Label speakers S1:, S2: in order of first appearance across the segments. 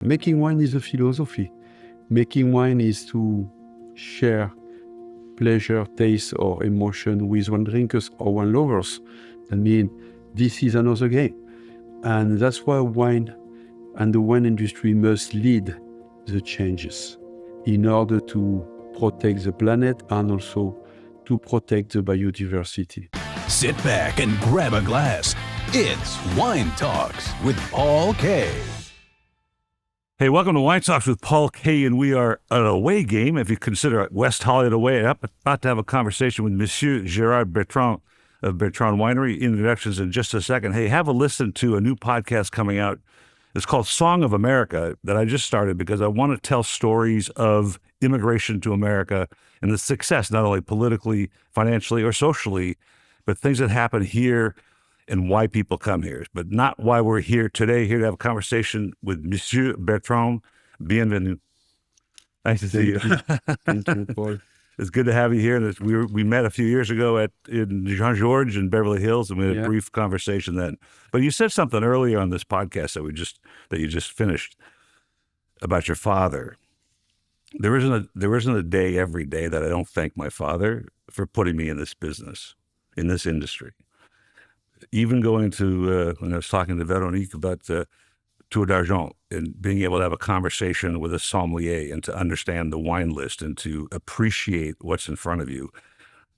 S1: Making wine is a philosophy. Making wine is to share pleasure, taste, or emotion with wine drinkers or wine lovers. I mean, this is another game. And that's why wine and the wine industry must lead the changes in order to protect the planet and also to protect the biodiversity.
S2: Sit back and grab a glass. It's Wine Talks with Paul K.
S3: Hey, welcome to Wine Talks with Paul K. And we are an away game, if you consider West Hollywood away. I'm about to have a conversation with Monsieur Gerard Bertrand of Bertrand Winery. Introductions in just a second. Hey, have a listen to a new podcast coming out. It's called Song of America that I just started because I want to tell stories of immigration to America and the success, not only politically, financially, or socially, but things that happen here and why people come here, but not why we're here today, here to have a conversation with Monsieur Bertrand. Bienvenue. Nice to see you.
S1: Thank you, Paul.
S3: It's good to have you here. And we met a few years ago in Jean Georges in Beverly Hills, and we had a brief conversation then. But you said something earlier on this podcast that you just finished about your father. There isn't a day every day that I don't thank my father for putting me in this business, in this industry. Even going to, when I was talking to Veronique about Tour d'Argent and being able to have a conversation with a sommelier and to understand the wine list and to appreciate what's in front of you.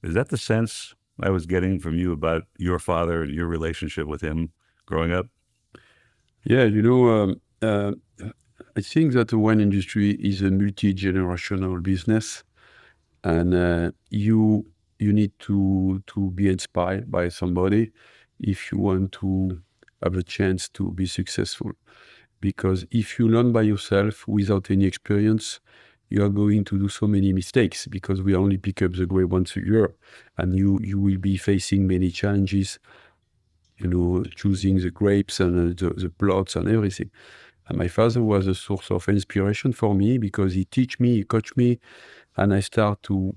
S3: Is that the sense I was getting from you about your father and your relationship with him growing up?
S1: Yeah, I think that the wine industry is a multi-generational business, and you need to be inspired by somebody if you want to have a chance to be successful. Because if you learn by yourself without any experience, you are going to do so many mistakes because we only pick up the grape once a year, and you will be facing many challenges, choosing the grapes and the plots and everything. And my father was a source of inspiration for me because he coached me, and I start to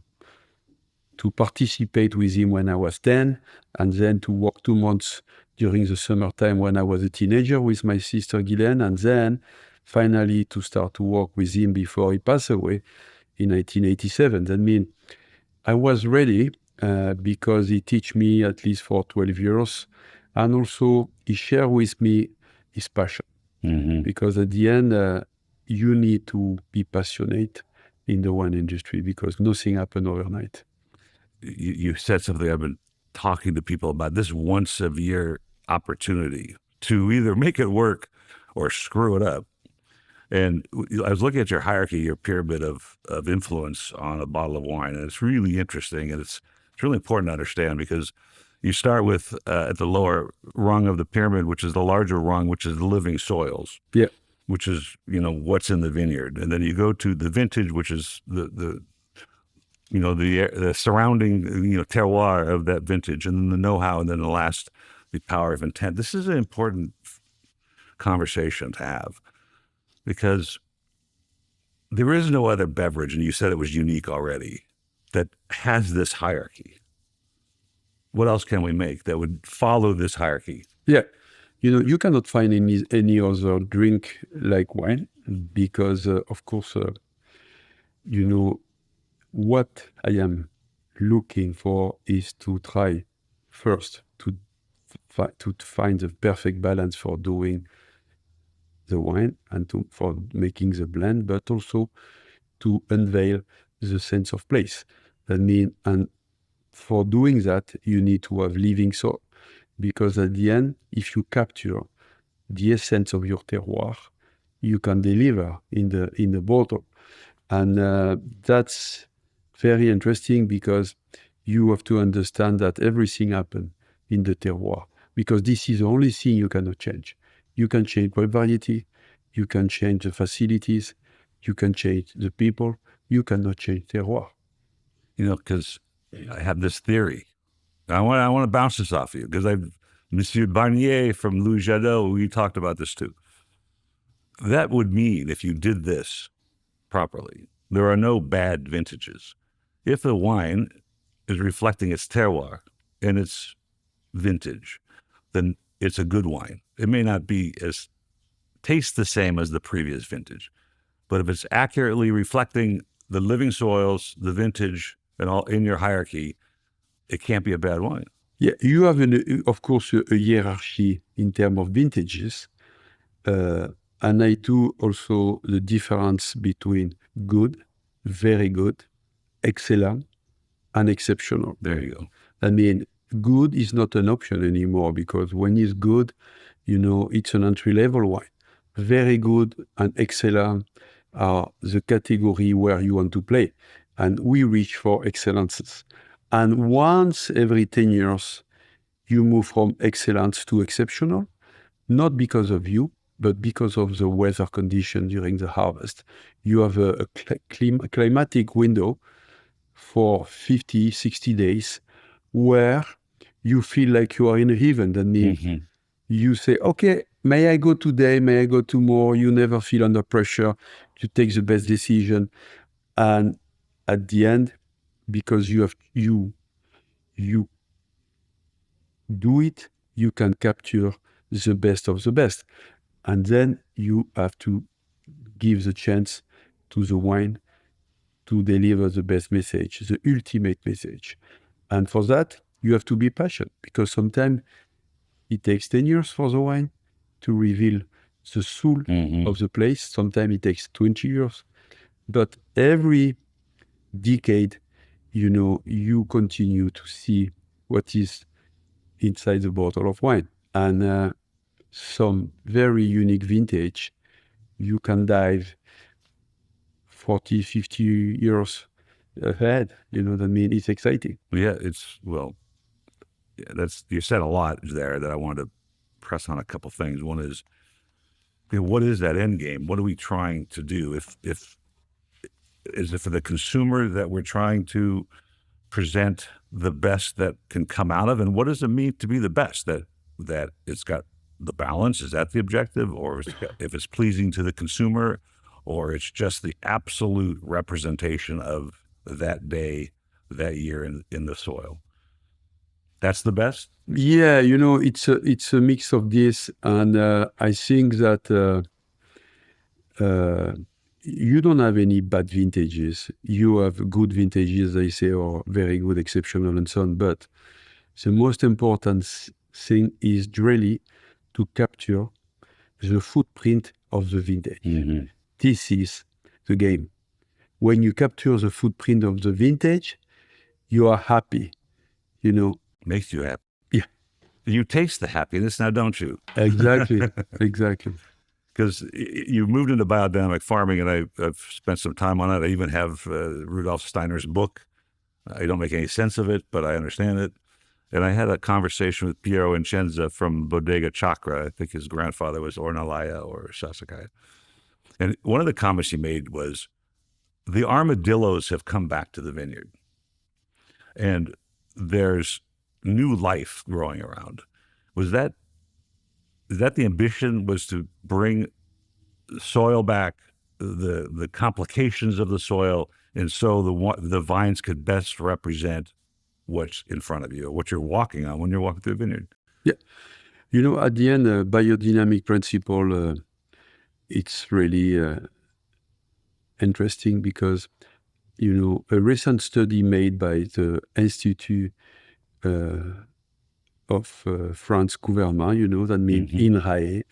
S1: participate with him when I was 10, and then to work 2 months during the summertime when I was a teenager with my sister Guylaine, and then finally to start to work with him before he passed away in 1987. That means I was ready because he taught me at least for 12 years, and also he shared with me his passion. Mm-hmm. Because at the end, you need to be passionate in the wine industry because nothing happens overnight.
S3: You said something I've been talking to people about, this once a year opportunity to either make it work or screw it up. And I was looking at your hierarchy, your pyramid of influence on a bottle of wine, and it's really interesting, and it's really important to understand because you start with at the lower rung of the pyramid, which is the larger rung, which is the living soils, which is what's in the vineyard, and then you go to the vintage, which is the surrounding, terroir of that vintage, and then the know-how, and then the power of intent. This is an important conversation to have because there is no other beverage, and you said it was unique already, that has this hierarchy. What else can we make that would follow this hierarchy?
S1: Yeah. You cannot find any other drink like wine because, of course, what I am looking for is to try first to find the perfect balance for doing the wine and for making the blend, but also to unveil the sense of place. And for doing that, you need to have living soil, because at the end, if you capture the essence of your terroir, you can deliver in the bottle, and that's very interesting because you have to understand that everything happens in the terroir, because this is the only thing you cannot change. You can change grape variety, you can change the facilities, you can change the people, you cannot change terroir.
S3: Because I have this theory. I want to bounce this off you because Monsieur Barnier from Louis Jadot, we talked about this too. That would mean if you did this properly, there are no bad vintages. If the wine is reflecting its terroir and its vintage, then it's a good wine. It may not be as taste the same as the previous vintage. But if it's accurately reflecting the living soils, the vintage, and all in your hierarchy, it can't be a bad wine.
S1: Yeah, you have, of course, a hierarchy in terms of vintages. And I do also the difference between good, very good, excellent, and exceptional.
S3: There you go.
S1: I mean, good is not an option anymore, because when it's good, it's an entry-level wine. Very good and excellent are the category where you want to play. And we reach for excellences. And once every 10 years, you move from excellence to exceptional, not because of you, but because of the weather condition during the harvest. You have a climatic window for 50, 60 days where you feel like you are in heaven. That means you say, okay, may I go today? May I go tomorrow? You never feel under pressure. You take the best decision. And at the end, because you do it, you can capture the best of the best. And then you have to give the chance to the wine to deliver the best message, the ultimate message. And for that, you have to be patient, because sometimes it takes 10 years for the wine to reveal the soul of the place. Sometimes it takes 20 years. But every decade, you continue to see what is inside the bottle of wine. And some very unique vintage, you can dive 40, 50 years ahead. That means it's exciting.
S3: Yeah, you said a lot there that I wanted to press on a couple things. One is, what is that end game? What are we trying to do? Is it for the consumer that we're trying to present the best that can come out of? And what does it mean to be the best? That it's got the balance? Is that the objective? Or if it's pleasing to the consumer, or it's just the absolute representation of that day, that year in the soil? That's the best?
S1: Yeah, it's a mix of this. And I think that you don't have any bad vintages. You have good vintages, I say, or very good, exceptional, and so on. But the most important thing is really to capture the footprint of the vintage. This is the game. When you capture the footprint of the vintage, you are happy,
S3: Makes you happy.
S1: Yeah.
S3: You taste the happiness now, don't you?
S1: Exactly. Exactly.
S3: Because you moved into biodynamic farming, and I've spent some time on it. I even have Rudolf Steiner's book. I don't make any sense of it, but I understand it. And I had a conversation with Piero Incenza from Bodega Chakra. I think his grandfather was Ornellaia or Sasakai. And one of the comments he made was, the armadillos have come back to the vineyard. And there's new life growing around. Is that the ambition, was to bring soil back, the complications of the soil, and so the vines could best represent what's in front of you, or what you're walking on when you're walking through a vineyard?
S1: Yeah. At the end, biodynamic principle, it's really interesting, because, a recent study made by the Institute of France Gouvernement, that means INRAE,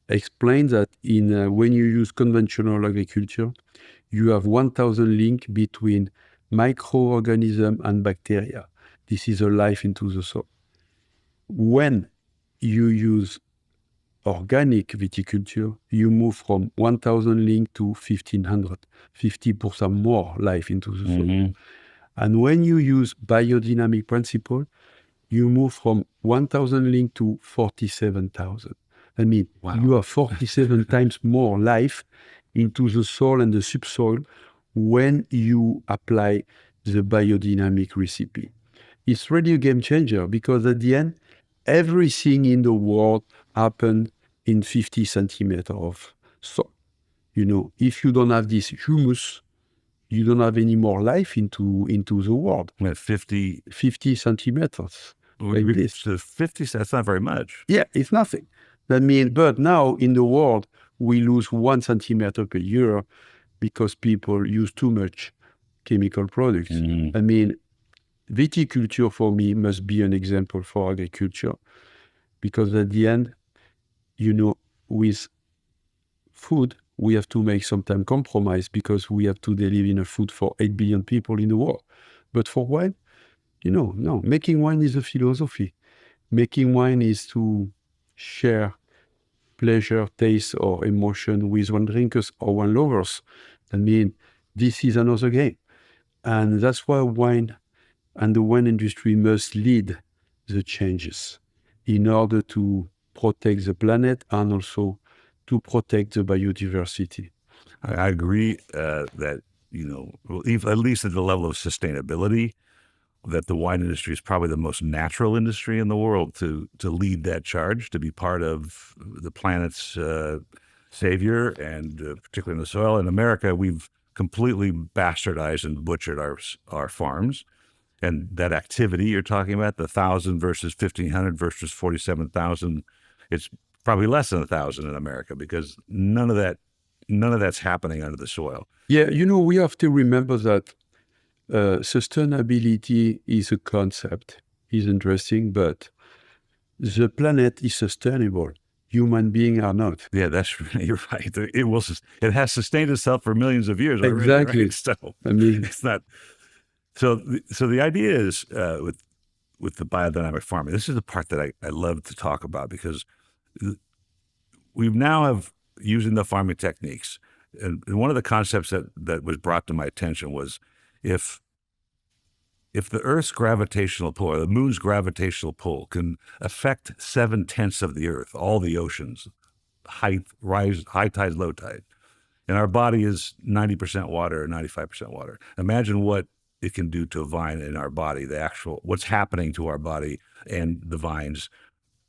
S1: explains that when you use conventional agriculture, you have 1,000 link between microorganism and bacteria. This is a life into the soil. When you use organic viticulture, you move from 1,000 link to 1,500, 50% more life into the soil. And when you use biodynamic principle, you move from 1,000 link to 47,000. I mean, you have 47 times more life into the soil and the subsoil when you apply the biodynamic recipe. It's really a game changer, because at the end, everything in the world happened in 50 centimeters of soil. If you don't have this humus, you don't have any more life into the world.
S3: 50
S1: centimeters. Like this.
S3: So 50, that's not very much.
S1: Yeah, it's nothing. But now in the world, we lose 1 centimeter per year because people use too much chemical products. I mean, viticulture for me must be an example for agriculture, because at the end, with food, we have to make sometimes compromise because we have to deliver enough food for 8 billion people in the world. But for wine, no, making wine is a philosophy. Making wine is to share pleasure, taste, or emotion with wine drinkers or wine lovers. I mean, this is another game. And that's why wine and the wine industry must lead the changes in order to protect the planet and also to protect the biodiversity.
S3: I agree that, at least at the level of sustainability, that the wine industry is probably the most natural industry in the world to lead that charge, to be part of the planet's savior, and particularly in the soil. In America, we've completely bastardized and butchered our farms. And that activity you're talking about, the 1,000 versus 1,500 versus 47,000, it's probably less than 1,000 in America, because none of that's happening under the soil.
S1: Yeah, we have to remember that sustainability is a concept, is interesting, but the planet is sustainable. Human beings are not.
S3: Yeah, you're right. It has sustained itself for millions of years already.
S1: Exactly.
S3: Right? So
S1: I mean,
S3: it's not. So the idea is with the biodynamic farming. This is the part that I love to talk about, because we now have using the farming techniques. And one of the concepts that was brought to my attention was if the Earth's gravitational pull, or the moon's gravitational pull, can affect 7/10 of the Earth, all the oceans, high tide, low tide, and our body is 90% water or 95% water. Imagine what it can do to a vine in our body, what's happening to our body and the vines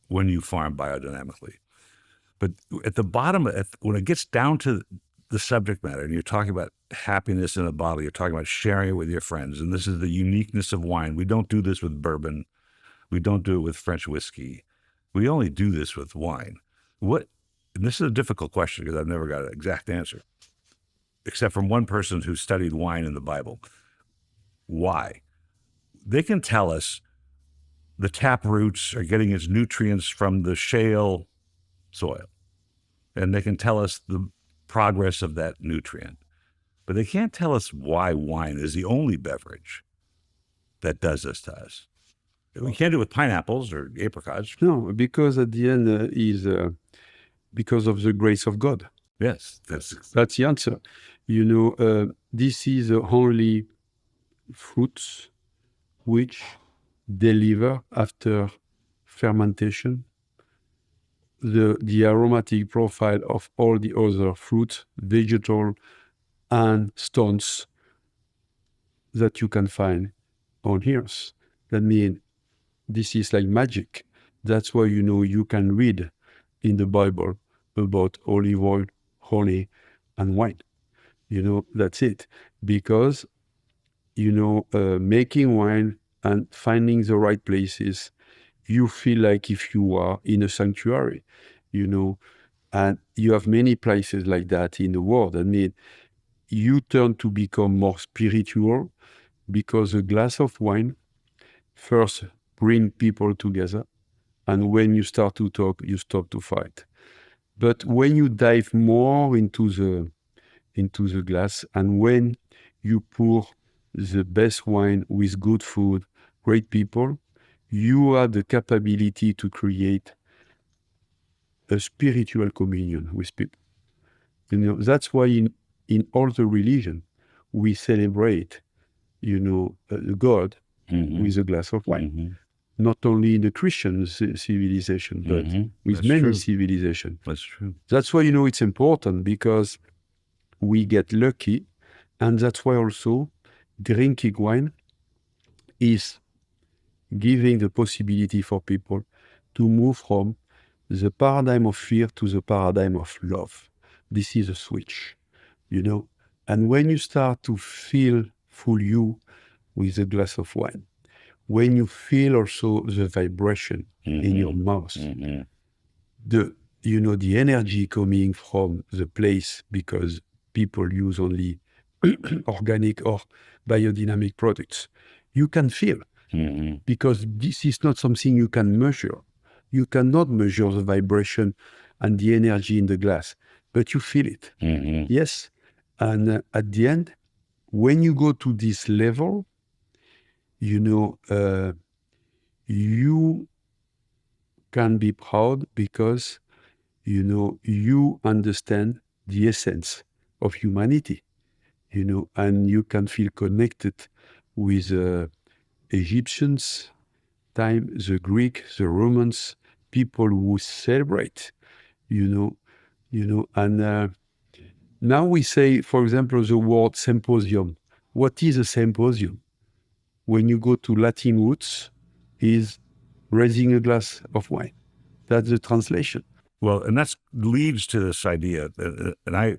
S3: when you farm biodynamically. But at the bottom, when it gets down to the subject matter, and you're talking about happiness in a bottle, you're talking about sharing it with your friends, and this is the uniqueness of wine. We don't do this with bourbon. We don't do it with French whiskey. We only do this with wine. And this is a difficult question, because I've never got an exact answer, except from one person who studied wine in the Bible. Why? They can tell us the tap roots are getting its nutrients from the shale soil, and they can tell us the progress of that nutrient, but they can't tell us why wine is the only beverage that does this to us. We can't do it with pineapples or apricots.
S1: No, because at the end is because of the grace of God.
S3: Yes,
S1: that's the answer. This is only fruits which deliver after fermentation the aromatic profile of all the other fruits, vegetal, and stones that you can find on earth. That means this is like magic. That's why you can read in the Bible about olive oil, honey, and wine. That's it. Because making wine and finding the right places, you feel like if you are in a sanctuary, and you have many places like that in the world. I mean, you turn to become more spiritual, because a glass of wine first bring people together, and when you start to talk, you stop to fight. But when you dive more into the glass, and when you pour the best wine with good food, great people, you have the capability to create a spiritual communion with people. That's why in all the religion, we celebrate, God with a glass of wine. Mm-hmm. Not only in the Christian civilization, but with many civilizations.
S3: That's true.
S1: That's why, it's important, because we get lucky, and that's why also drinking wine is giving the possibility for people to move from the paradigm of fear to the paradigm of love. This is a switch, And when you start to feel full you with a glass of wine, when you feel also the vibration in your mouth, the energy coming from the place because people use only organic or biodynamic products. You can feel because this is not something you can measure. You cannot measure the vibration and the energy in the glass, but you feel it. Yes. And at the end, when you go to this level, you can be proud because you understand the essence of humanity, and you can feel connected with Egyptians, the Greek, the Romans, people who celebrate, and now we say, for example, the word symposium. What is a symposium? When you go to Latin roots, is raising a glass of wine. That's the translation.
S3: Well, and that leads to this idea. And I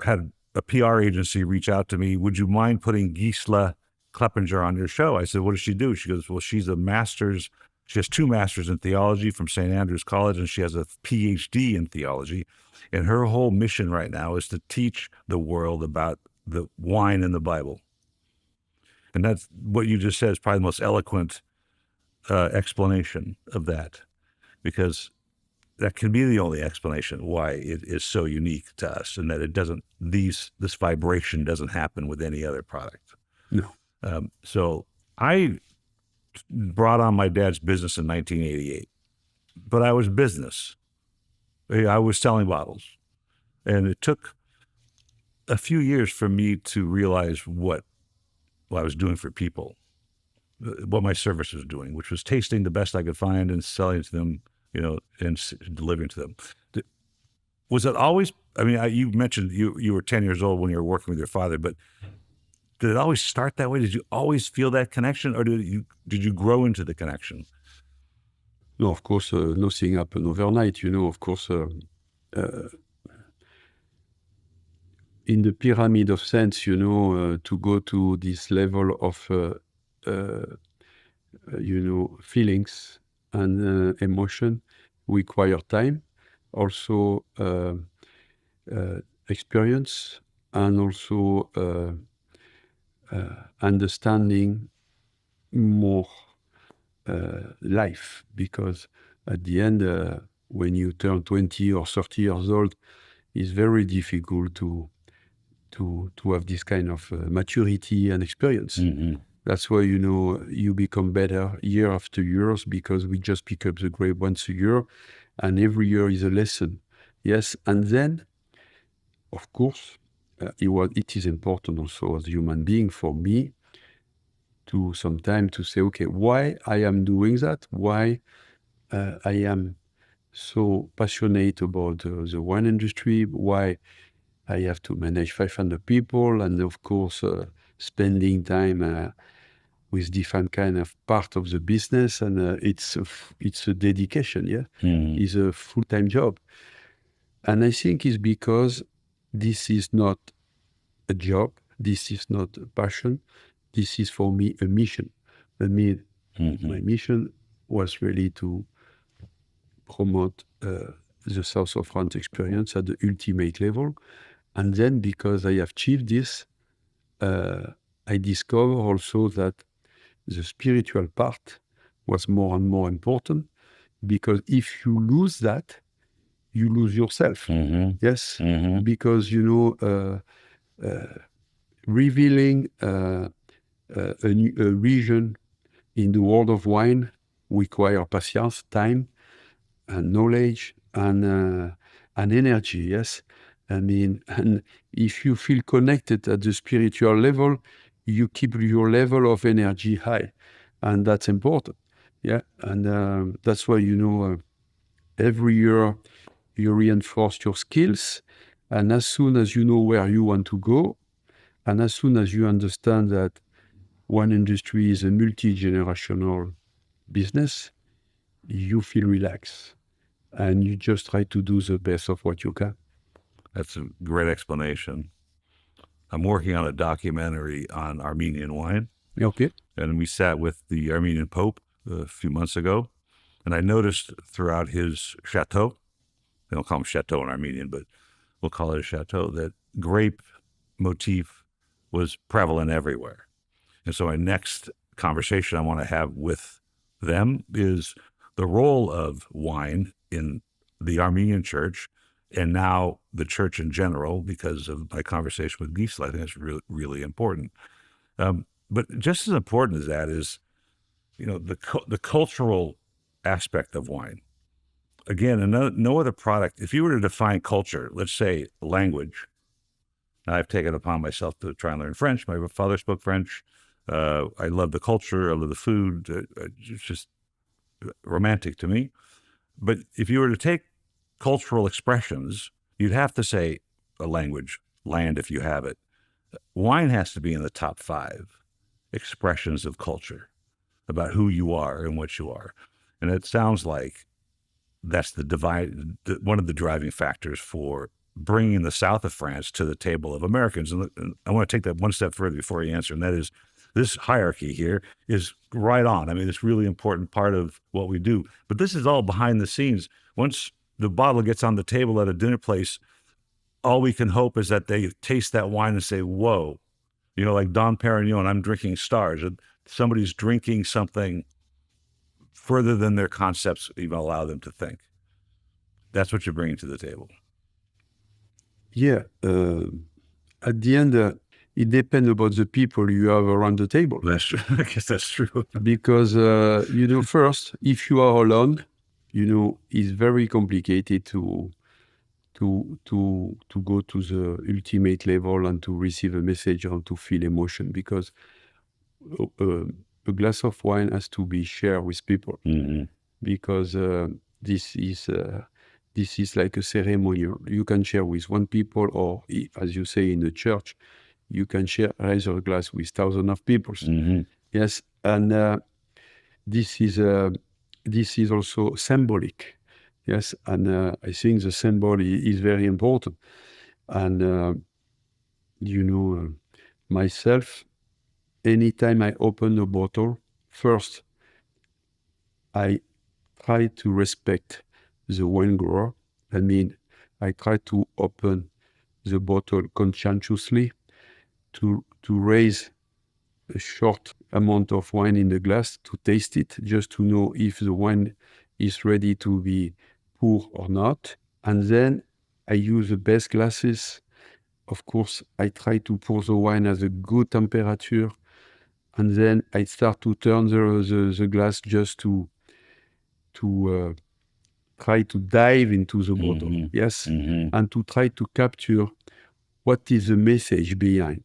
S3: had a PR agency reach out to me. Would you mind putting Gisela Kleppinger on your show? I said, what does she do? She goes, well, she's a master's. She has 2 masters in theology from St. Andrews College, and she has a PhD in theology. And her whole mission right now is to teach the world about the wine in the Bible. And that's what you just said is probably the most eloquent explanation of that, because that can be the only explanation why it is so unique to us, and that it doesn't, this vibration doesn't happen with any other product.
S1: No.
S3: So I brought on my dad's business in 1988, but I was business. I was selling bottles, and it took a few years for me to realize what I was doing for people, what my service was doing, which was tasting the best I could find and selling to them, and delivering to them. Was it always, you mentioned you were 10 years old when you were working with your father, but did it always start that way? Did you always feel that connection, or did you grow into the connection?
S1: No, of course, nothing happened overnight, of course. In the pyramid of sense, to go to this level of, feelings and emotion require time, also experience, and also understanding more life, because at the end, when you turn 20 or 30 years old, it's very difficult to have this kind of maturity and experience. That's why, you become better year after year, because we just pick up the grape once a year, and every year is a lesson. Yes, and then, of course, it is important also as a human being for me to sometimes to say, okay, why I am doing that, why I am so passionate about the wine industry, why I have to manage 500 people, and of course, spending time with different kind of part of the business, and it's a dedication, yeah? It's a full-time job. And I think it's because this is not a job, this is not a passion, this is for me a mission. My mission was really to promote the South of France experience at the ultimate level. And then, because I have achieved this, I discover also that the spiritual part was more and more important, because if you lose that, you lose yourself. Yes, because revealing a region in the world of wine require patience, time, and knowledge, and energy. Yes, and if you feel connected at the spiritual level, you keep your level of energy high, and that's important. Yeah, and that's why every year you reinforce your skills, and as soon as you know where you want to go, and as soon as you understand that wine industry is a multi-generational business, you feel relaxed, and you just try to do the best of what you can.
S3: That's a great explanation. I'm working on a documentary on Armenian wine.
S1: Okay.
S3: And we sat with the Armenian Pope a few months ago, and I noticed throughout his chateau, they don't call them chateau in Armenian, but we'll call it a chateau, that grape motif was prevalent everywhere. And so my next conversation I want to have with them is the role of wine in the Armenian church and now the church in general, because of my conversation with Gisela. I think that's really, really important. But just as important as that is, the cultural aspect of wine. Again, no other product, if you were to define culture, let's say language, I've taken it upon myself to try and learn French. My father spoke French. I love the culture. I love the food. It's just romantic to me. But if you were to take cultural expressions, you'd have to say a language, land if you have it. Wine has to be in the top 5 expressions of culture about who you are and what you are. And it sounds like that's one of the driving factors for bringing the south of France to the table of Americans. And I want to take that one step further before you answer, and that is this hierarchy here is right on. I mean, it's a really important part of what we do. But this is all behind the scenes. Once the bottle gets on the table at a dinner place, all we can hope is that they taste that wine and say, whoa, like Dom Perignon, I'm drinking stars. Somebody's drinking something further than their concepts even allow them to think. That's what you're bringing to the table.
S1: Yeah. At the end, it depends about the people you have around the table.
S3: That's true. I guess that's true.
S1: Because, first, if you are alone, it's very complicated to go to the ultimate level and to receive a message and to feel emotion, because a glass of wine has to be shared with people, because this is like a ceremony. You can share with one people, or as you say in the church, you can share either a glass with thousands of people. Yes, and this is also symbolic. Yes, and I think the symbol is very important. And myself, anytime I open a bottle, first I try to respect the wine grower. I mean, I try to open the bottle conscientiously to raise a short amount of wine in the glass, to taste it, just to know if the wine is ready to be poured or not. And then I use the best glasses. Of course, I try to pour the wine at a good temperature, and then I start to turn the glass just to try to dive into the bottle, yes, and to try to capture what is the message behind.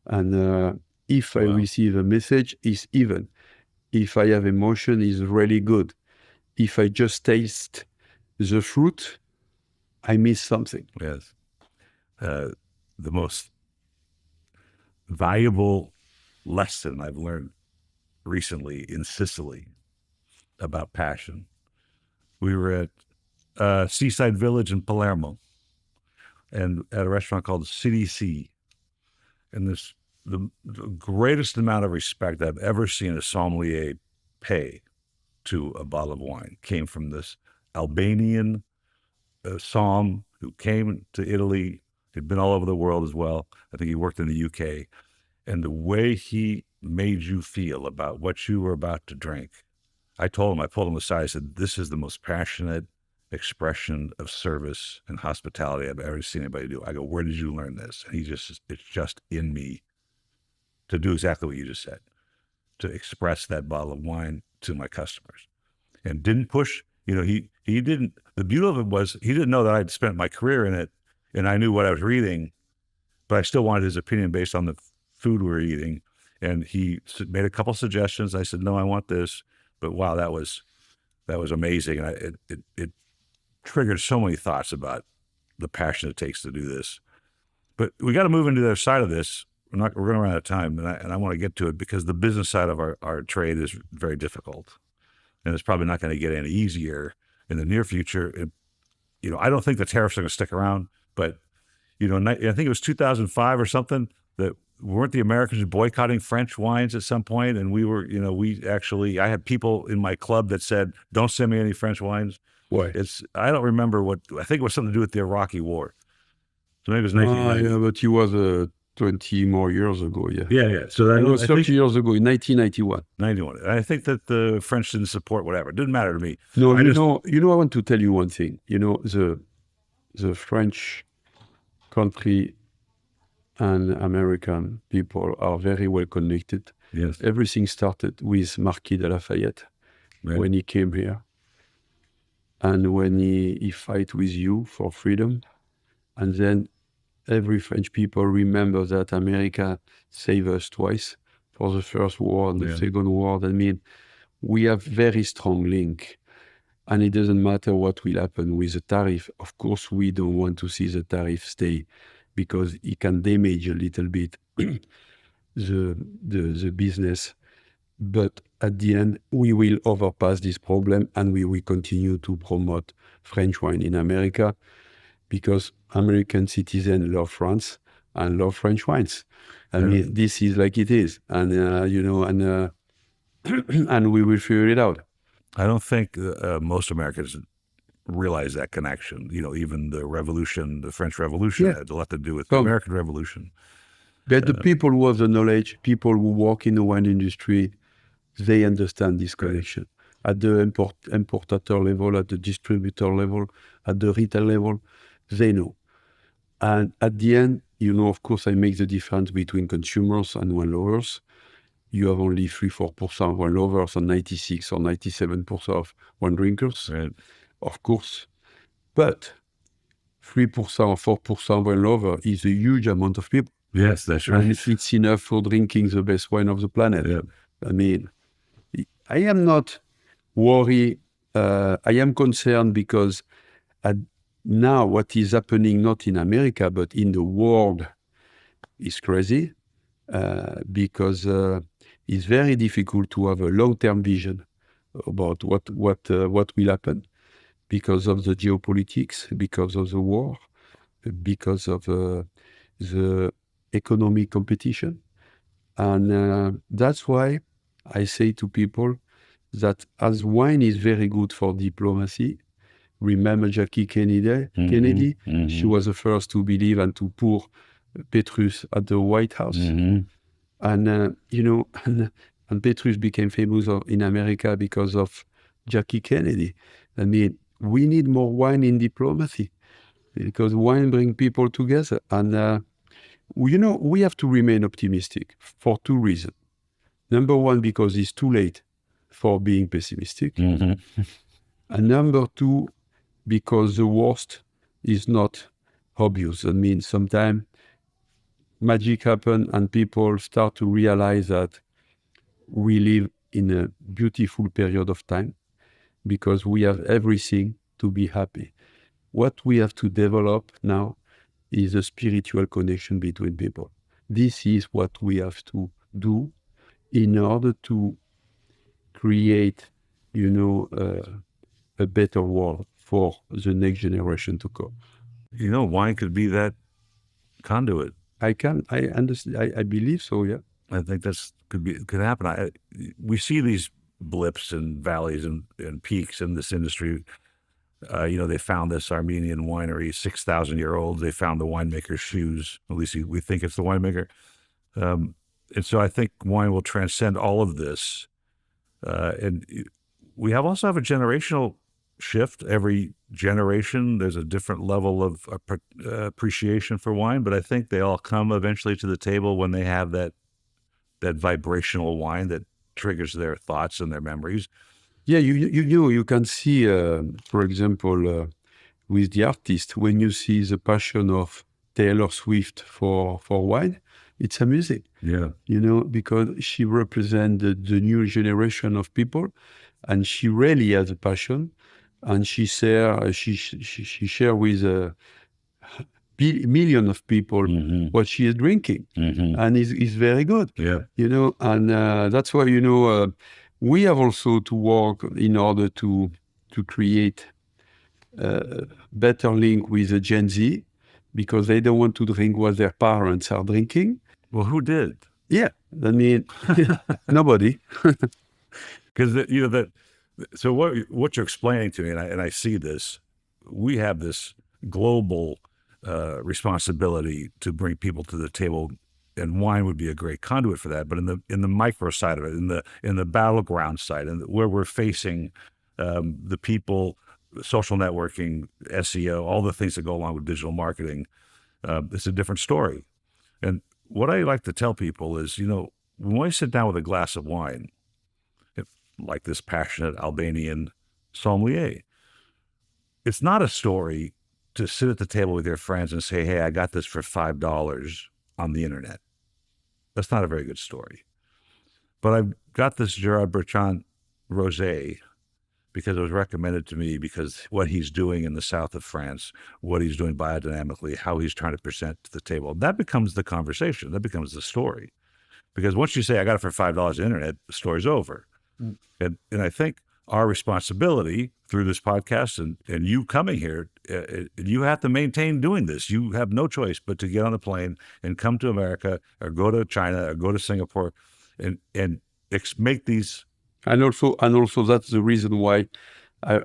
S1: And if I receive a message, it's even. If I have emotion, it's really good. If I just taste the fruit, I miss something.
S3: Yes. The most valuable lesson I've learned recently in Sicily about passion. We were at a seaside village in Palermo, and at a restaurant called CDC. And the greatest amount of respect I've ever seen a sommelier pay to a bottle of wine came from this Albanian somm who came to Italy. He'd been all over the world as well. I think he worked in the UK. And the way he made you feel about what you were about to drink, I pulled him aside, I said, this is the most passionate expression of service and hospitality I've ever seen anybody do. I go, where did you learn this? And it's just in me to do exactly what you just said, to express that bottle of wine to my customers. And didn't push, he didn't, the beauty of it was he didn't know that I'd spent my career in it and I knew what I was reading, but I still wanted his opinion based on the food we were eating. And he made a couple suggestions. I said, no, I want this. But wow, that was amazing. And it triggered so many thoughts about the passion it takes to do this. But we got to move into the other side of this. We're going to run out of time, and I want to get to it because the business side of our trade is very difficult, and it's probably not going to get any easier in the near future. I don't think the tariffs are going to stick around, but I think it was 2005 or something that weren't the Americans boycotting French wines at some point, and we were, I had people in my club that said, "Don't send me any French wines."
S1: Why?
S3: I don't remember what, I think it was something to do with the Iraqi War. So maybe it was 1990.
S1: Yeah, but it was 20 more years ago, yeah.
S3: Yeah. So
S1: It was 30 years ago, in 1991.
S3: 91. I think that the French didn't support whatever. It didn't matter to me.
S1: No, I want to tell you one thing. The French country and American people are very well connected.
S3: Yes.
S1: Everything started with Marquis de Lafayette when he came here. And when he fight with you for freedom. And then every French people remember that America saved us twice for the First War and the Second War. I mean, we have very strong link. And it doesn't matter what will happen with the tariff. Of course, we don't want to see the tariff stay because it can damage a little bit the business. But at the end, we will overpass this problem and we will continue to promote French wine in America because American citizens love France and love French wines. I mean, this is like it is. And, and we will figure it out.
S3: I don't think most Americans realize that connection. Even the revolution, the French Revolution had a lot to do with the American Revolution.
S1: But the people who have the knowledge, people who work in the wine industry, they understand this connection. At the importer level, at the distributor level, at the retail level, they know. And at the end, of course, I make the difference between consumers and wine lovers. You have only 3-4% wine lovers and 96 or 97% of wine drinkers, of course. But 3% or 4% wine lover is a huge amount of people.
S3: Yes, that's right.
S1: And it's enough for drinking the best wine of the planet.
S3: Yeah.
S1: I mean, I am not worried. I am concerned because now what is happening, not in America, but in the world, is crazy because it's very difficult to have a long-term vision about what will happen because of the geopolitics, because of the war, because of the economic competition. And that's why I say to people that as wine is very good for diplomacy, remember Jackie Kennedy? She was the first to believe and to pour Petrus at the White House. And, and Petrus became famous in America because of Jackie Kennedy. I mean, we need more wine in diplomacy because wine brings people together. And, we have to remain optimistic for two reasons. Number one, because it's too late for being pessimistic. And number two, because the worst is not obvious. I mean, sometimes magic happens and people start to realize that we live in a beautiful period of time because we have everything to be happy. What we have to develop now is a spiritual connection between people. This is what we have to do in order to create, a better world for the next generation to come.
S3: Wine could be that conduit.
S1: I understand. I believe so. Yeah.
S3: I think could happen. We see these blips and valleys and peaks in this industry. They found this Armenian winery, 6,000-year-old. They found the winemaker's shoes. At least we think it's the winemaker. And so I think wine will transcend all of this. And we also have a generational shift. Every generation, there's a different level of appreciation for wine, but I think they all come eventually to the table when they have that vibrational wine that triggers their thoughts and their memories.
S1: Yeah, you can see, for example, with the artist, when you see the passion of Taylor Swift for wine, it's amusing.
S3: Yeah.
S1: Because she represents the new generation of people, and she really has a passion, and she share with millions of people what she is drinking, and it's very good.
S3: Yeah.
S1: And that's why we have also to work in order to create a better link with the Gen Z, because they don't want to drink what their parents are drinking.
S3: Well, who did?
S1: Yeah, I mean, nobody.
S3: Because So what you're explaining to me, and I see this, we have this global responsibility to bring people to the table, and wine would be a great conduit for that. But in the micro side of it, in the battleground side, and where we're facing the people, social networking, SEO, all the things that go along with digital marketing, it's a different story. And what I like to tell people is, when I sit down with a glass of wine, like this passionate Albanian sommelier, it's not a story to sit at the table with your friends and say, hey, I got this for $5 on the internet. That's not a very good story. But I've got this Gerard Bertrand rosé because it was recommended to me, because what he's doing in the south of France, what he's doing biodynamically, how he's trying to present to the table. That becomes the conversation. That becomes the story. Because once you say, I got it for $5 on the internet, the story's over. Mm. And I think our responsibility through this podcast and you coming here, you have to maintain doing this. You have no choice but to get on a plane and come to America or go to China or go to Singapore and make these.
S1: And also that's the reason why I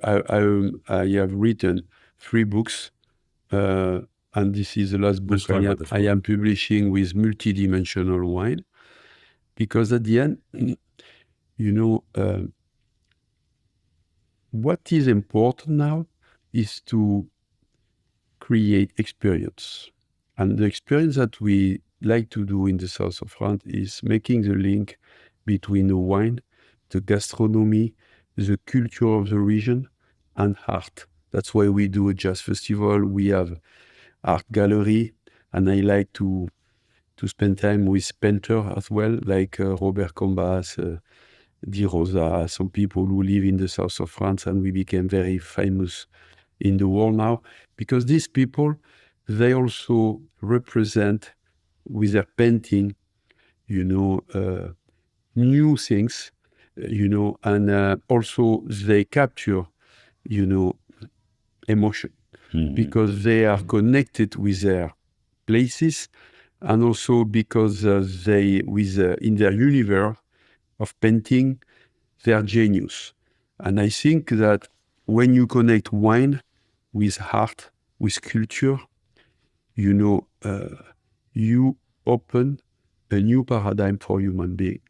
S1: have written 3 books, and this is the last book I am publishing with Multidimensional Wine, because at the end, what is important now is to create experience. And the experience that we like to do in the south of France is making the link between the wine, the gastronomy, the culture of the region, and art. That's why we do a jazz festival. We have art gallery, and I like to spend time with painters as well, like Robert Combas, Di Rosa, some people who live in the south of France, and we became very famous in the world now, because these people, they also represent with their painting, new things, and also they capture, emotion, because they are connected with their places, and also because in their universe of painting, they are genius. And I think that when you connect wine with art, with culture, you open a new paradigm for human being.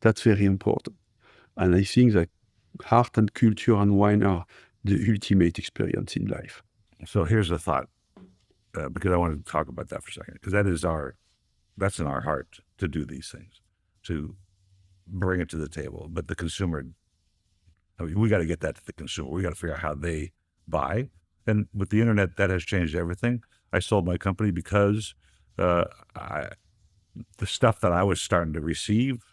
S1: That's very important. And I think that art and culture and wine are the ultimate experience in life.
S3: So here's a thought, because I wanted to talk about that for a second, because that's in our heart to do these things, to bring it to the table. But the consumer, we got to get that to the consumer. We got to figure out how they buy. And with the internet, that has changed everything. I sold my company because the stuff that I was starting to receive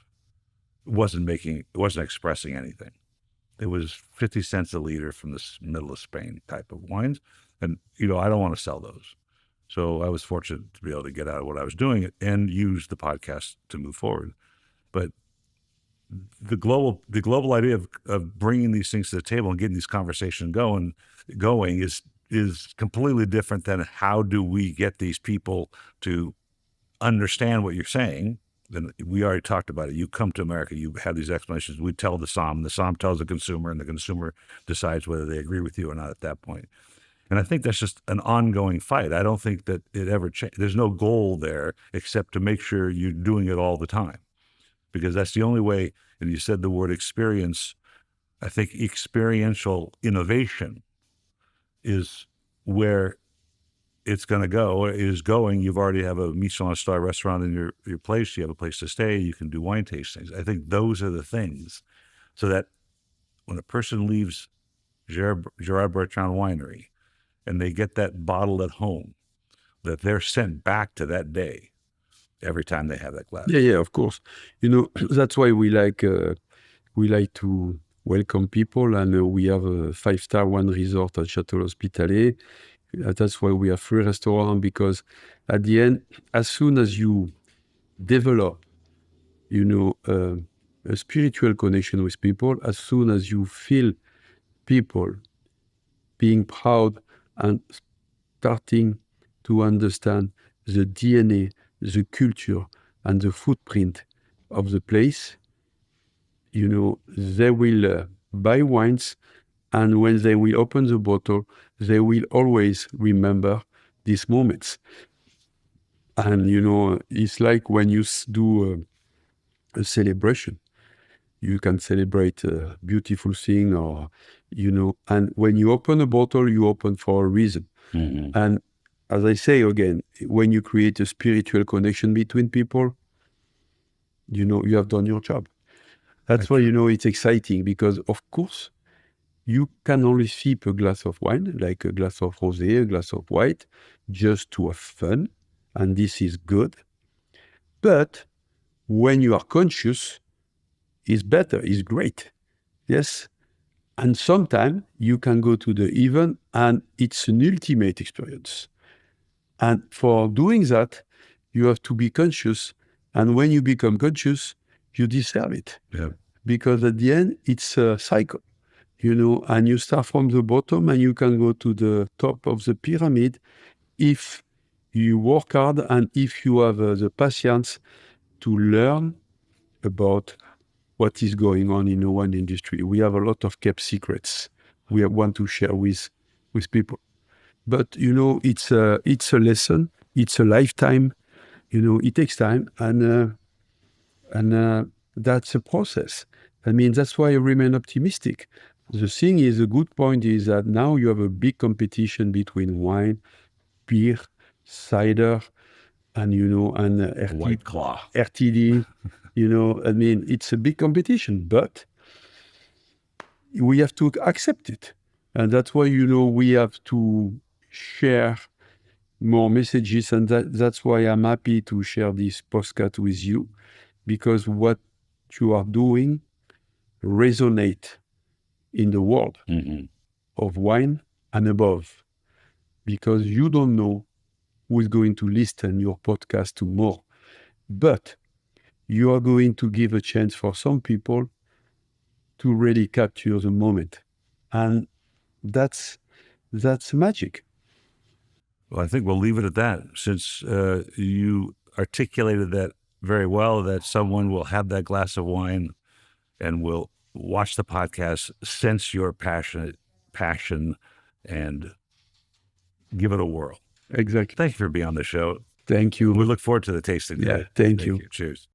S3: wasn't expressing anything. It was 50 cents a liter from the middle of Spain type of wines. And, I don't want to sell those. So I was fortunate to be able to get out of what I was doing and use the podcast to move forward. But the global idea of bringing these things to the table and getting these conversations going is completely different than how do we get these people to understand what you're saying. Then we already talked about it. You come to America, you have these explanations. We tell the somm tells the consumer, and the consumer decides whether they agree with you or not at that point. And I think that's just an ongoing fight. I don't think that it ever changes. There's no goal there except to make sure you're doing it all the time, because that's the only way. And you said the word experience. I think experiential innovation is where it's going to go, or is going. You've already have a Michelin star restaurant in your place. You have a place to stay. You can do wine tastings. I think those are the things, so that when a person leaves Gerard Bertrand Winery and they get that bottle at home, that they're sent back to that day every time they have that glass.
S1: Yeah, of course. That's why we like to welcome people, and we have a 5-star wine resort at Château Hospitalet. That's why we have 3 restaurants, because at the end, as soon as you develop, a spiritual connection with people, as soon as you feel people being proud and starting to understand the DNA, the culture, and the footprint of the place, they will buy wines, and when they will open the bottle, they will always remember these moments. And, it's like when you do a celebration. You can celebrate a beautiful thing or, and when you open a bottle, you open for a reason.
S3: Mm-hmm.
S1: And as I say again, when you create a spiritual connection between people, you have done your job. That's why, it's exciting because, of course, you can only sip a glass of wine, like a glass of rosé, a glass of white, just to have fun. And this is good. But when you are conscious, it's better, it's great. Yes. And sometimes you can go to the event and it's an ultimate experience. And for doing that, you have to be conscious. And when you become conscious, you deserve it.
S3: Yeah.
S1: Because at the end, it's a cycle, and you start from the bottom and you can go to the top of the pyramid if you work hard and if you have the patience to learn about what is going on in the wine industry. We have a lot of kept secrets we want to share with people. But, it's a lesson. It's a lifetime. It takes time. And that's a process. I mean, that's why I remain optimistic. The thing is, a good point is that now you have a big competition between wine, beer, cider, and,
S3: White Claw.
S1: RTD. I mean, it's a big competition, but we have to accept it. And that's why, we have to share more messages. And that's why I'm happy to share this podcast with you, because what you are doing resonate in the world of wine and above, because you don't know who is going to listen your podcast tomorrow, but you are going to give a chance for some people to really capture the moment. And that's magic.
S3: Well, I think we'll leave it at that, since you articulated that very well, that someone will have that glass of wine and will watch the podcast, sense your passion, and give it a whirl.
S1: Exactly.
S3: Thank you for being on the show.
S1: Thank you.
S3: We look forward to the tasting.
S1: Yeah, thank you.
S3: Cheers.